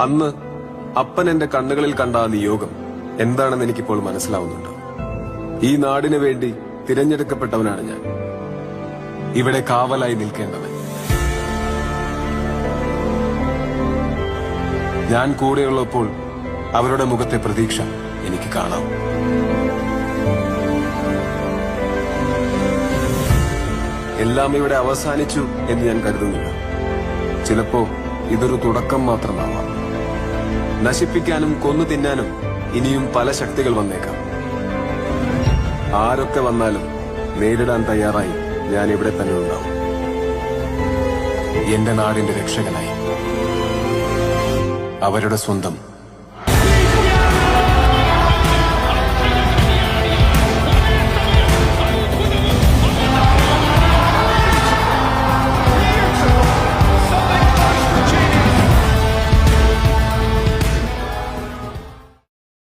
അന്ന് അപ്പൻ എന്റെ കണ്ണുകളിൽ കണ്ട ആ നിയോഗം എന്താണെന്ന് എനിക്കിപ്പോൾ മനസ്സിലാവുന്നുണ്ട്. ഈ നാടിനു വേണ്ടി തിരഞ്ഞെടുക്കപ്പെട്ടവനാണ് ഞാൻ, ഇവിടെ കാവലായി നിൽക്കേണ്ടവൻ. ഞാൻ കൂടെയുള്ളപ്പോൾ അവരുടെ മുഖത്തെ പ്രതീക്ഷ എനിക്ക് കാണാം. എല്ലാം ഇവിടെ അവസാനിച്ചു എന്ന് ഞാൻ കരുതുന്നില്ല. ചിലപ്പോ ഇതൊരു തുടക്കം മാത്രമാവാം. നശിപ്പിക്കാനും കൊന്നു തിന്നാനും ഇനിയും പല ശക്തികൾ വന്നേക്കാം. ആരൊക്കെ വന്നാലും നേരിടാൻ തയ്യാറായി ഞാൻ ഇവിടെ തന്നെ ഉണ്ടാവും, എന്റെ നാടിന്റെ രക്ഷകനായി, അവരുടെ സ്വന്തം